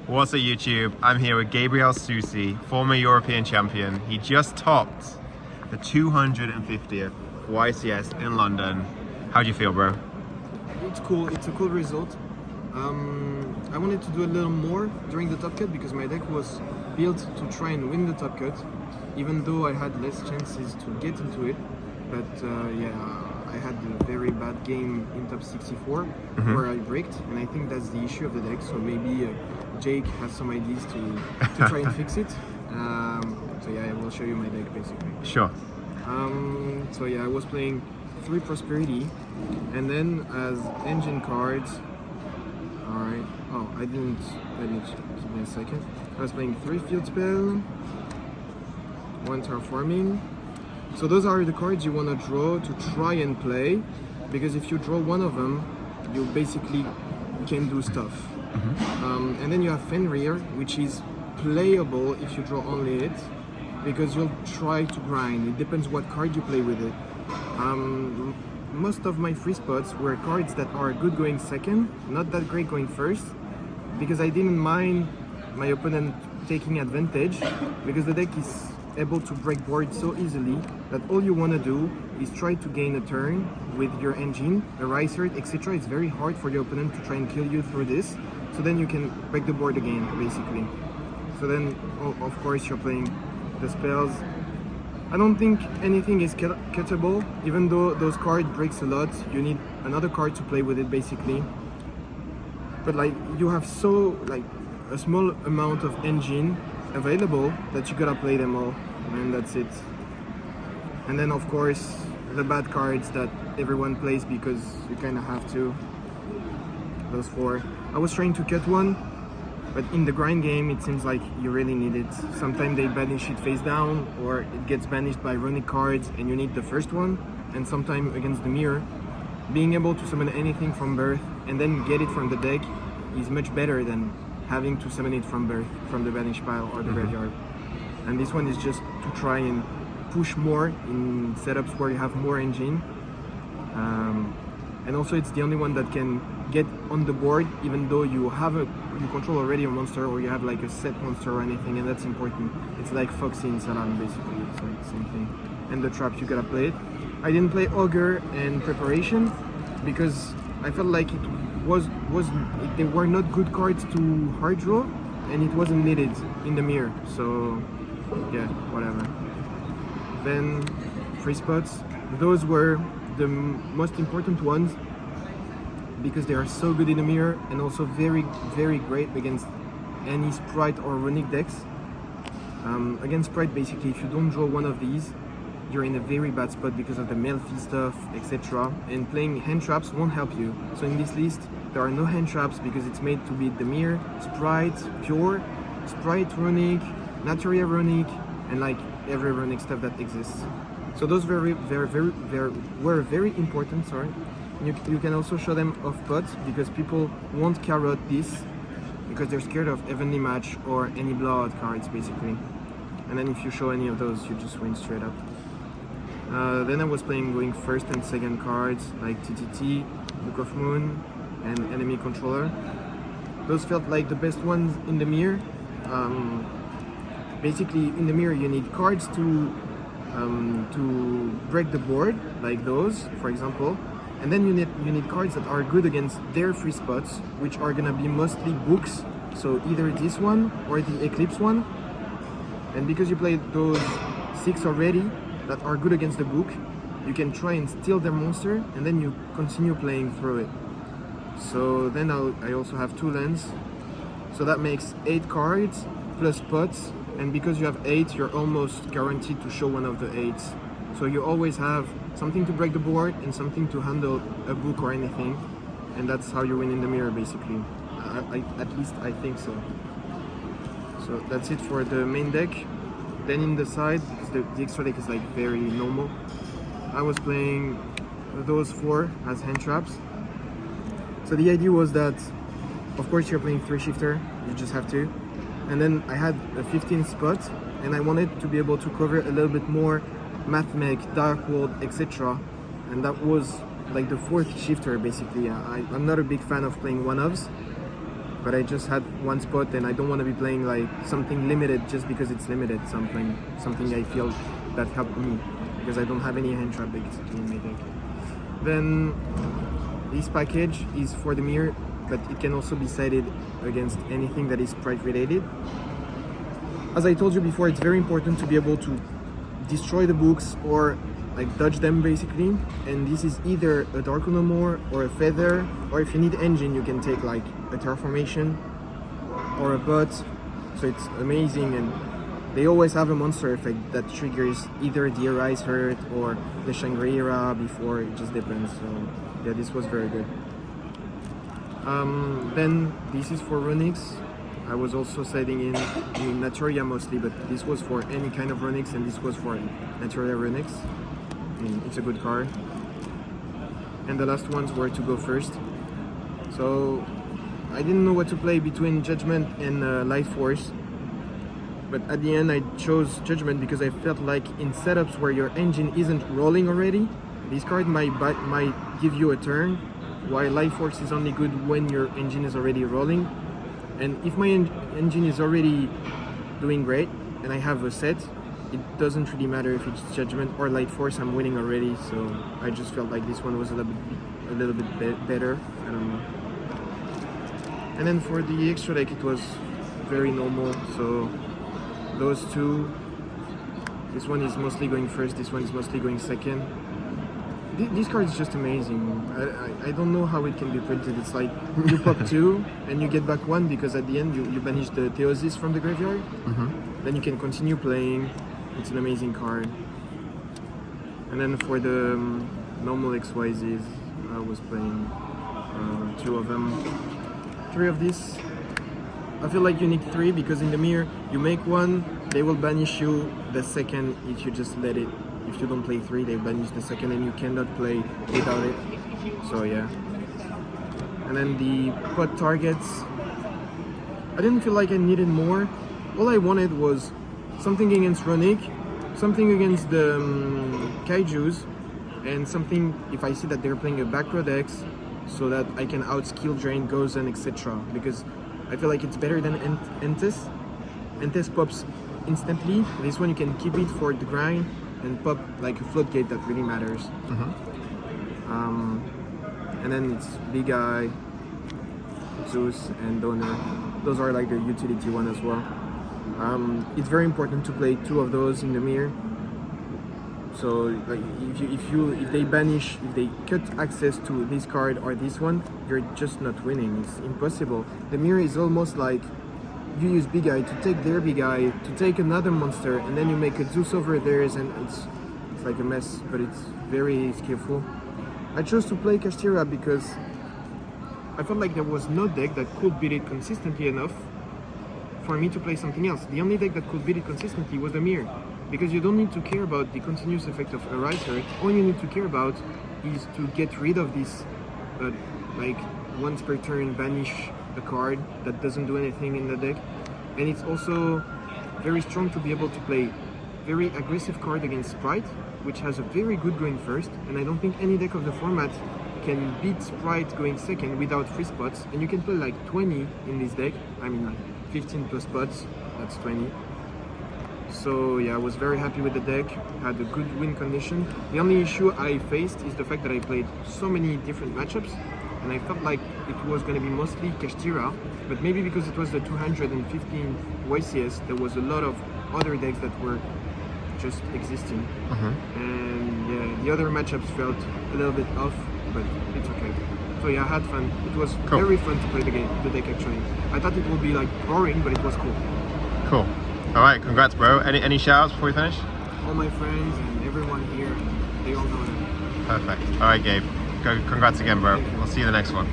What's up YouTube? I'm here with Gabriel Soussi, former European champion. He just topped the 250th YCS in London. How do you feel, bro? It's cool, it's a cool result. I wanted to do a little more during the top cut because my deck was built to try and win the top cut, even though I had less chances to get into it. But I had a very bad game in top 64 where I bricked, and I think that's the issue of the deck. So maybe Jake has some ideas to try and fix it. So yeah, I will show you my deck basically. Sure. So yeah, I was playing 3 Prosperity, and then as engine cards, alright, oh, I didn't, give me a second. I was playing 3 Field Spell, 1 Terraforming. So those are the cards you want to draw to try and play, because if you draw one of them, you basically can do stuff. And then you have Fenrir, which is playable if you draw only it, because you'll try to grind. It depends what card you play with it. Most of my free spots were cards that are good going second, not that great going first, because I didn't mind my opponent taking advantage, because the deck is able to break board so easily that all you want to do is try to gain a turn with your engine, a riser, etc. It's very hard for your opponent to try and kill you through this, so then you can break the board again, basically. So then, of course, you're playing the spells. I don't think anything is cuttable, even though those cards breaks a lot. You need another card to play with it, basically. But like, you have so like a small amount of engine available that you gotta play them all, and that's it. And then of course the bad cards that everyone plays because you kind of have to. Those 4. I was trying to cut one, but in the grind game it seems like you really need it. Sometimes they banish it face down, or it gets banished by runic cards and you need the first one. And sometimes against the mirror, being able to summon anything from birth and then get it from the deck is much better than having to summon it from birth, from the banish pile or the graveyard. And this one is just to try and push more in setups where you have more engine. And also it's the only one that can get on the board even though you control already a monster, or you have like a set monster or anything, and that's important. It's like Foxy in Salam basically, it's like the same thing. And the trap, you gotta play it. I didn't play Ogre and Preparation because I felt like they were not good cards to hard draw, and it wasn't needed in the mirror, so yeah, whatever. Then free spots, those were the most important ones because they are so good in the mirror, and also very, very great against any Sprite or Runic decks. Against Sprite, basically, if you don't draw one of these, you're in a very bad spot because of the Melfi stuff, etc. And playing hand traps won't help you. So in this list, there are no hand traps because it's made to beat the mirror, Sprite, Pure, Sprite Runic, Naturia Runic, and like every Runic stuff that exists. So those were very important, sorry. You can also show them off pot because people won't carrot this because they're scared of Evenly Match or any blowout cards, basically. And then if you show any of those, you just win straight up. Then I was going first and second cards like TTT, Book of Moon, and Enemy Controller. Those felt like the best ones in the mirror. Basically, in the mirror you need cards to break the board, like those, for example. And then you need cards that are good against their free spots, which are gonna be mostly books. So either this one or the Eclipse one. And because you played those 6 already that are good against the book, you can try and steal their monster, and then you continue playing through it. So then I also have 2 lands, so that makes 8 cards plus pots, and because you have 8, you're almost guaranteed to show one of the 8s. So you always have something to break the board and something to handle a book or anything, and that's how you win in the mirror, basically. At least I think so. So that's it for the main deck. Then in the side, the extra deck is like very normal. I was playing those 4 as hand traps. So the idea was that, of course, you're playing 3 shifter, you just have to. And then I had a 15th spot, and I wanted to be able to cover a little bit more Mathmech, Dark World, etc. And that was like the 4th shifter, basically. I'm not a big fan of playing one-offs. but I just had one spot, and I don't want to be playing like something limited just because it's limited. Something I feel that helped me, because I don't have any hand trap basically in my deck. Then this package is for the mirror, but it can also be sided against anything that is sprite related. As I told you before, it's very important to be able to destroy the books or like dodge them basically, and this is either a Dark More or a Feather, or if you need engine you can take like a Terraformation or a Bot, so it's amazing. And they always have a monster effect that triggers either the Arise Hurt or the Shangri-La before, it just depends. So yeah, this was very good. Then this is for Runix. I was also setting in Naturia mostly, but this was for any kind of Runix, and this was for Naturia Runix. It's a good card. And the last ones were to go first. So I didn't know what to play between Judgment and Light Force, but at the end I chose Judgment because I felt like in setups where your engine isn't rolling already, this card might give you a turn, while Light Force is only good when your engine is already rolling. And if my engine is already doing great and I have a set, it doesn't really matter if it's Judgment or Light Force, I'm winning already. So I just felt like this one was a little bit better. I don't know. And then for the extra deck, it was very normal. So those two, this one is mostly going first, this one is mostly going second. This card is just amazing. I don't know how it can be printed. It's like you pop 2 and you get back 1 because at the end you banish the Theosis from the graveyard. Then you can continue playing. It's an amazing card. And then for the normal XYZs, I was playing 2 of them. 3 of these. I feel like you need 3 because in the mirror you make 1, they will banish you the second if you just let it. If you don't play 3, they banish the second and you cannot play without it. So yeah. And then the pot targets, I didn't feel like I needed more. All I wanted was something against Ronick, something against the Kaijus, and something if I see that they're playing a back row decks, so that I can outskill Drain, Gozen, etc. Because I feel like it's better than Entes. Entes pops instantly. This one you can keep it for the grind and pop like a floodgate that really matters. And then it's Big Eye, Zeus, and Donor. Those are like the utility one as well. It's very important to play 2 of those in the mirror. So like if they banish, if they cut access to this card or this one, you're just not winning. It's impossible. The mirror is almost like you use Big Eye to take their Big Eye, to take another monster, and then you make a Zeus over theirs, and it's like a mess, but it's very skillful. I chose to play Kashtira because I felt like there was no deck that could beat it consistently enough for me to play something else. The only deck that could beat it consistently was the mirror, because you don't need to care about the continuous effect of Arise Hurt. All you need to care about is to get rid of this like once per turn banish a card that doesn't do anything in the deck. And it's also very strong to be able to play very aggressive card against Sprite, which has a very good going first, and I don't think any deck of the format can beat Sprite going second without free spots. And you can play like 20 in this deck, I mean like 15 plus spots, that's 20. So yeah, I was very happy with the deck, had a good win condition. The only issue I faced is the fact that I played so many different matchups, and I felt like it was going to be mostly Kashtira, but maybe because it was the 215 YCS, there was a lot of other decks that were just existing. And yeah, the other matchups felt a little bit off, but it's okay. So yeah, I had fun. It was very fun to play the deck actually. I thought it would be like boring, but it was cool. Cool. All right, congrats, bro. Any shout outs before we finish? All my friends and everyone here, they all know it. Perfect. All right, Gabe. Congrats again, bro. We'll see you in the next one.